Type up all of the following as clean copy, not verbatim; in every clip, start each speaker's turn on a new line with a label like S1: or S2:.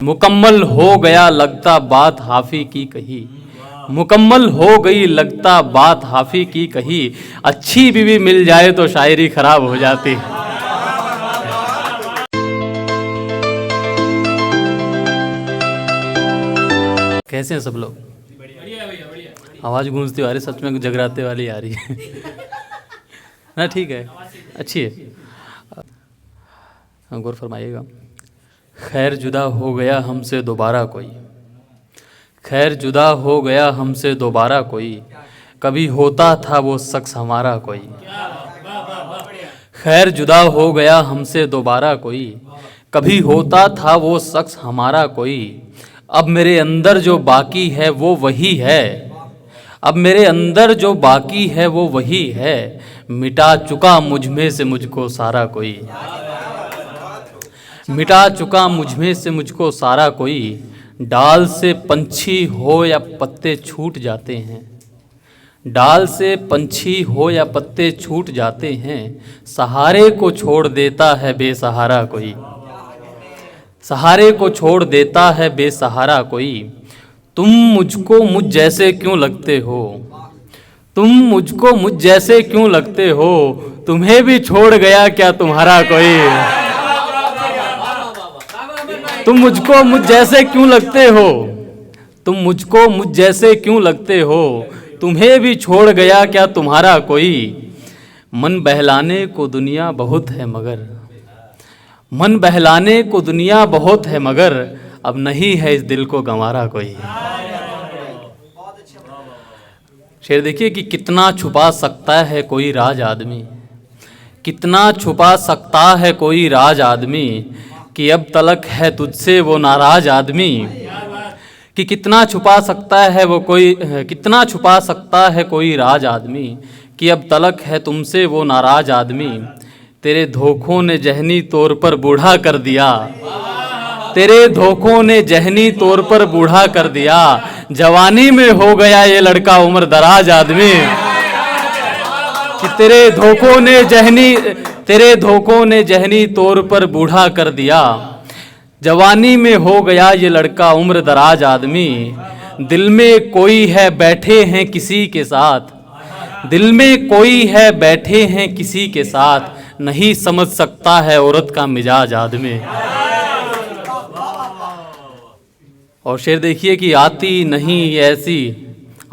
S1: मुकम्मल हो गया लगता बात हाफी की कही, मुकम्मल हो गई लगता बात हाफी की कही। अच्छी बीवी मिल जाए तो शायरी खराब हो जाती। कैसे हैं सब लोग? आवाज़ गूंजती आ रही, सच में जगराते वाली आ रही है ना? ठीक है, अच्छी है। गौर फरमाइएगा। खैर जुदा हो गया हमसे दोबारा कोई, खैर जुदा हो गया हमसे दोबारा कोई, कभी होता था वो शख्स हमारा कोई। खैर जुदा हो गया हमसे दोबारा कोई, कभी होता था वो शख्स हमारा कोई। अब मेरे अंदर जो बाकी है वो वही है, अब मेरे अंदर जो बाकी है वो वही है। मिटा चुका मुझ में से मुझको सारा कोई, मिटा चुका मुझ में से मुझको सारा कोई। डाल से पंछी हो या पत्ते छूट जाते हैं, डाल से पंछी हो या पत्ते छूट जाते हैं। सहारे को छोड़ देता है बेसहारा कोई, सहारे को छोड़ देता है बेसहारा कोई। तुम मुझको मुझ जैसे क्यों लगते हो, तुम मुझको मुझ जैसे क्यों लगते हो। तुम्हें भी छोड़ गया क्या तुम्हारा कोई। तुम मुझको मुझ जैसे क्यों लगते हो, तुम मुझको मुझ जैसे क्यों लगते हो। तुम्हें भी छोड़ गया क्या तुम्हारा कोई। मन बहलाने को दुनिया बहुत है मगर, मन बहलाने को दुनिया बहुत है मगर, अब नहीं है इस दिल को गंवारा कोई। शेर देखिए कि कितना छुपा सकता है कोई राज आदमी, कितना छुपा सकता है कोई राज आदमी। कि अब तलक है तुझसे वो नाराज आदमी। कि कितना छुपा सकता है वो कोई, कितना छुपा सकता है कोई राज आदमी। कि अब तलक है तुमसे वो नाराज आदमी। तेरे धोखों ने जहनी तौर पर बूढ़ा कर दिया, तेरे धोखों ने जहनी तौर पर बूढ़ा कर दिया। जवानी में हो गया ये लड़का उम्र दराज आदमी। कि तेरे धोखों ने जहनी, तेरे धोखों ने जहनी तौर पर बूढ़ा कर दिया। जवानी में हो गया ये लड़का उम्र दराज आदमी। दिल में कोई है बैठे हैं किसी के साथ, दिल में कोई है बैठे हैं किसी के साथ। नहीं समझ सकता है औरत का मिजाज आदमी। और शेर देखिए कि आती नहीं ऐसी,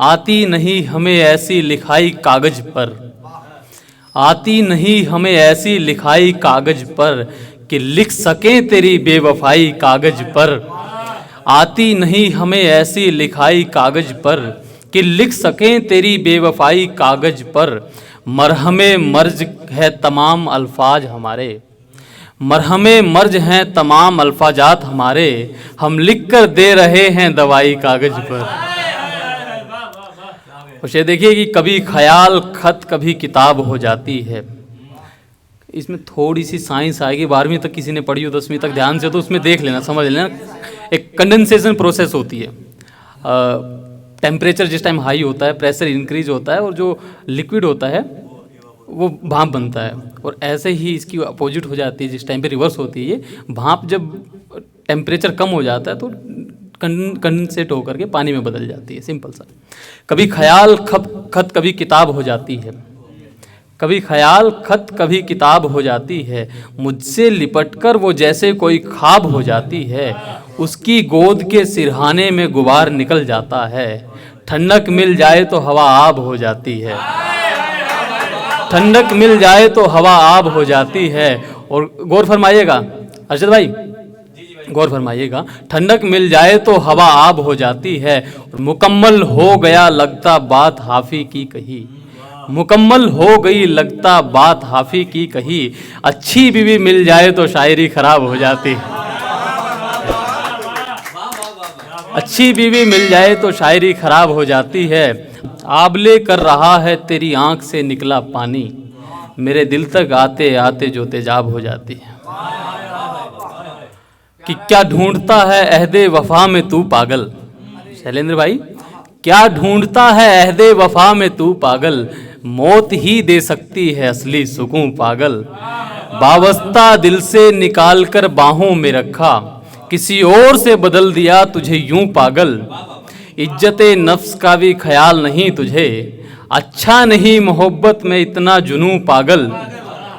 S1: आती नहीं हमें ऐसी लिखाई कागज पर, आती नहीं हमें ऐसी लिखाई कागज पर। कि लिख सकें तेरी बेवफाई कागज पर। आती नहीं हमें ऐसी लिखाई कागज पर, कि लिख सकें तेरी बेवफाई कागज पर। मरहमे मर्ज है तमाम अल्फाज हमारे, मरहमे मर्ज हैं तमाम अल्फाजात हमारे। हम लिख कर दे रहे हैं दवाई कागज पर। उसे देखिए कि कभी ख्याल खत कभी किताब हो जाती है। इसमें थोड़ी सी साइंस आएगी, 12वीं तक किसी ने पढ़ी हो, 10वीं तक ध्यान से, तो उसमें देख लेना, समझ लेना। एक कंडेंसेशन प्रोसेस होती है। टेम्परेचर जिस टाइम हाई होता है, प्रेशर इंक्रीज होता है, और जो लिक्विड होता है वो भाप बनता है। और ऐसे ही इसकी अपोजिट हो जाती है जिस टाइम पे रिवर्स होती है। ये भाप जब टेम्परेचर कम हो जाता है तो कंडेंसेट होकर के पानी में बदल जाती है, सिंपल सा। कभी ख्याल खत कभी किताब हो जाती है, कभी ख्याल खत कभी किताब हो जाती है। मुझसे लिपटकर वो जैसे कोई ख्वाब हो जाती है। उसकी गोद के सिरहाने में गुबार निकल जाता है। ठंडक मिल जाए तो हवा आब हो जाती है, ठंडक मिल जाए तो हवा आब हो जाती है। और गौर फरमाइएगा अर्शद भाई, गौर फरमाइएगा। ठंडक मिल जाए तो हवा आब हो जाती है। और मुकम्मल हो गया लगता बात हाफी की कही, मुकम्मल हो गई लगता बात हाफी की कही। अच्छी बीवी मिल जाए तो शायरी खराब हो जाती, अच्छी बीवी मिल जाए तो शायरी खराब हो जाती है। आबले कर रहा है तेरी आंख से निकला पानी, मेरे दिल तक आते आते जो तेजाब हो जाती है। कि क्या ढूंढता है अहदे वफा में तू पागल, शैलेंद्र भाई, क्या ढूंढता है अहदे वफा में तू पागल। मौत ही दे सकती है असली सुकून पागल। वाबस्ता दिल से निकाल कर बाहों में रखा, किसी और से बदल दिया तुझे यूं पागल, इज्जते नफ्स का भी ख्याल नहीं तुझे, अच्छा नहीं मोहब्बत में इतना जुनूं पागल,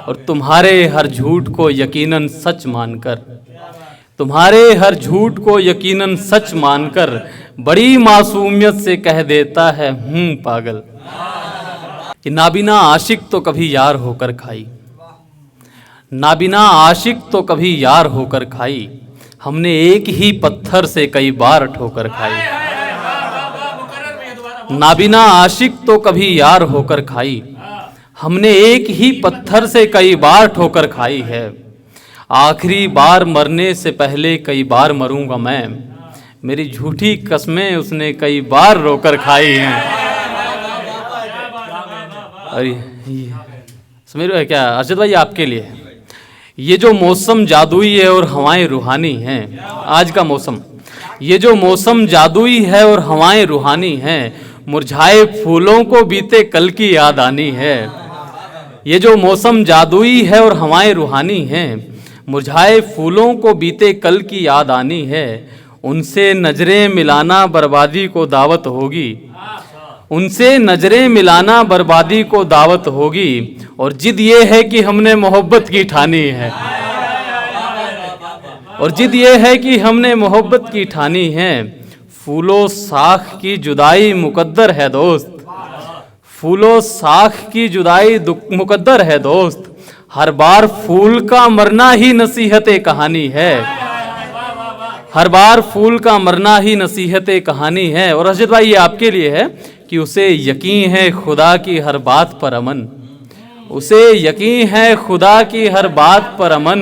S1: और तुम्हारे हर झूठ को यकीनन सच मानकर, तुम्हारे हर झूठ को यकीनन सच मानकर बड़ी मासूमियत से कह देता है हूं पागल। कि नाबिना आशिक तो कभी यार होकर खाई, नाबिना आशिक तो कभी यार होकर खाई, हमने एक ही पत्थर से कई बार ठोकर खाई। नाबिना आशिक तो कभी यार होकर खाई, हमने एक ही पत्थर से कई बार ठोकर खाई है, आखिरी बार मरने से पहले कई बार मरूंगा मैं, मेरी झूठी कसमें उसने कई बार रोकर खाई हैं। अरे समझ रहे हो क्या अर्शद भाई, आपके लिए है ये जो मौसम जादुई है और हवाएं रूहानी हैं, आज का मौसम, ये जो मौसम जादुई है और हवाएं रूहानी हैं, मुरझाए फूलों को बीते कल की याद आनी है। ये जो मौसम जादुई है और हवाएं रूहानी हैं, मुरझाए फूलों को बीते कल की याद आनी है, उनसे नजरें मिलाना बर्बादी को दावत होगी, उनसे नजरें मिलाना बर्बादी को दावत होगी, और जिद ये है कि हमने मोहब्बत की ठानी है, और जिद ये है कि हमने मोहब्बत की ठानी है। फूलो साख की जुदाई मुकद्दर है दोस्त, फूलो साख की जुदाई मुकद्दर है दोस्त, हर बार फूल का मरना ही नसीहत कहानी है, हर बार फूल का मरना ही नसीहत कहानी है। और अर्शद भाई ये आपके लिए है कि उसे यकीन है खुदा की हर बात पर अमन, उसे यकीन है खुदा की हर बात पर अमन,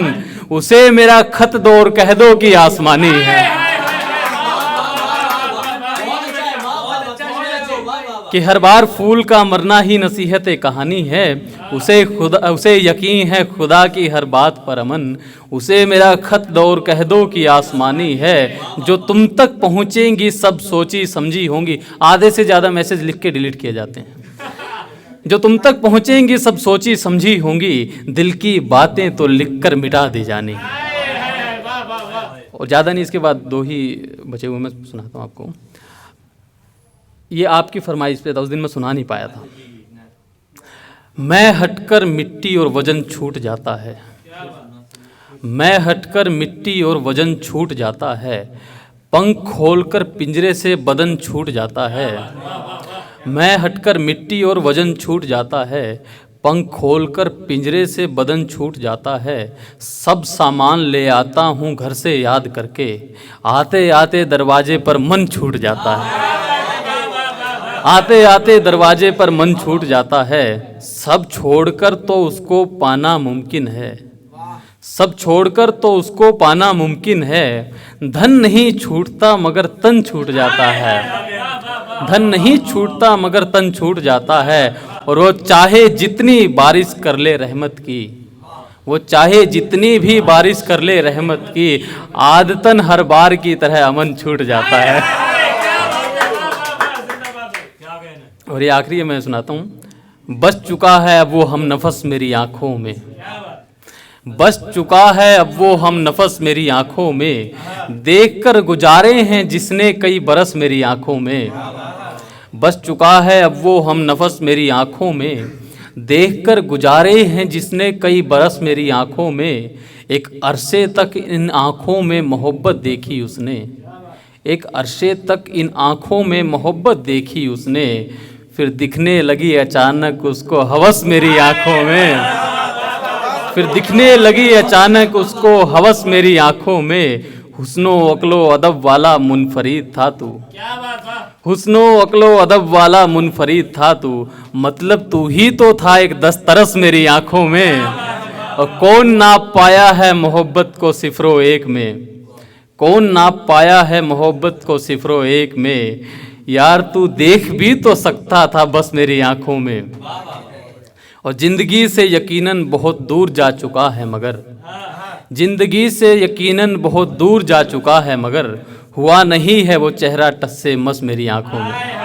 S1: उसे मेरा खत दो और कह दो कि आसमानी है। कि हर बार फूल का मरना ही नसीहत कहानी है, उसे यकीन है खुदा की हर बात पर अमन, उसे मेरा खत दो और कह दो कि आसमानी है। जो तुम तक पहुँचेंगी सब सोची समझी होंगी, आधे से ज़्यादा मैसेज लिख के डिलीट किए जाते हैं। जो तुम तक पहुँचेंगी सब सोची समझी होंगी, दिल की बातें तो लिख कर मिटा दी जानी। और ज़्यादा नहीं, इसके बाद दो ही बचे हुए मैं सुनाता हूँ आपको। ये आपकी फरमाइश पे था, उस दिन मैं सुना नहीं पाया था। मैं हटकर मिट्टी और वजन छूट जाता है, मैं हटकर मिट्टी और वजन छूट जाता है, पंख खोलकर पिंजरे से बदन छूट जाता है। मैं हटकर मिट्टी और वजन छूट जाता है, पंख खोलकर पिंजरे से बदन छूट जाता है, सब सामान ले आता हूँ घर से याद करके, आते आते दरवाजे पर मन छूट जाता है, आते आते दरवाजे पर मन छूट जाता है। सब छोड़कर तो उसको पाना मुमकिन है, सब छोड़कर तो उसको पाना मुमकिन है, धन नहीं छूटता मगर तन छूट जाता है, धन नहीं छूटता मगर तन छूट जाता है। और वो चाहे जितनी बारिश कर ले रहमत की, वो चाहे जितनी भी बारिश कर ले रहमत की, आदतन हर बार की तरह अमन छूट जाता है। और ये आखिरी मैं सुनाता हूँ। बस चुका है अब वो हम नफस मेरी आंखों में, बस चुका है अब वो हम नफस मेरी आंखों में, देखकर गुजारे हैं जिसने कई बरस मेरी आंखों में। बस चुका है अब वो हम नफस मेरी आंखों में, देखकर गुजारे हैं जिसने कई बरस मेरी आंखों में। एक अरसे तक इन आंखों में मोहब्बत देखी उसने, एक अरसे तक इन आंखों में मोहब्बत देखी उसने, फिर दिखने लगी अचानक उसको हवस मेरी आंखों में, फिर दिखने लगी अचानक उसको हवस मेरी आंखों में। हुस्नो अक्लो अदब वाला मुनफरीद था तू, हुस्नो अक्लो अदब वाला मुनफरीद था तू, मतलब तू ही तो था एक दस्तरस मेरी आंखों में। और कौन नाप पाया है मोहब्बत को सिफरो एक में, कौन नाप पाया है मोहब्बत को सिफरो एक में, यार तू देख भी तो सकता था बस मेरी आंखों में। और जिंदगी से यकीनन बहुत दूर जा चुका है मगर, जिंदगी से यकीनन बहुत दूर जा चुका है मगर, हुआ नहीं है वो चेहरा टस से मस मेरी आंखों में।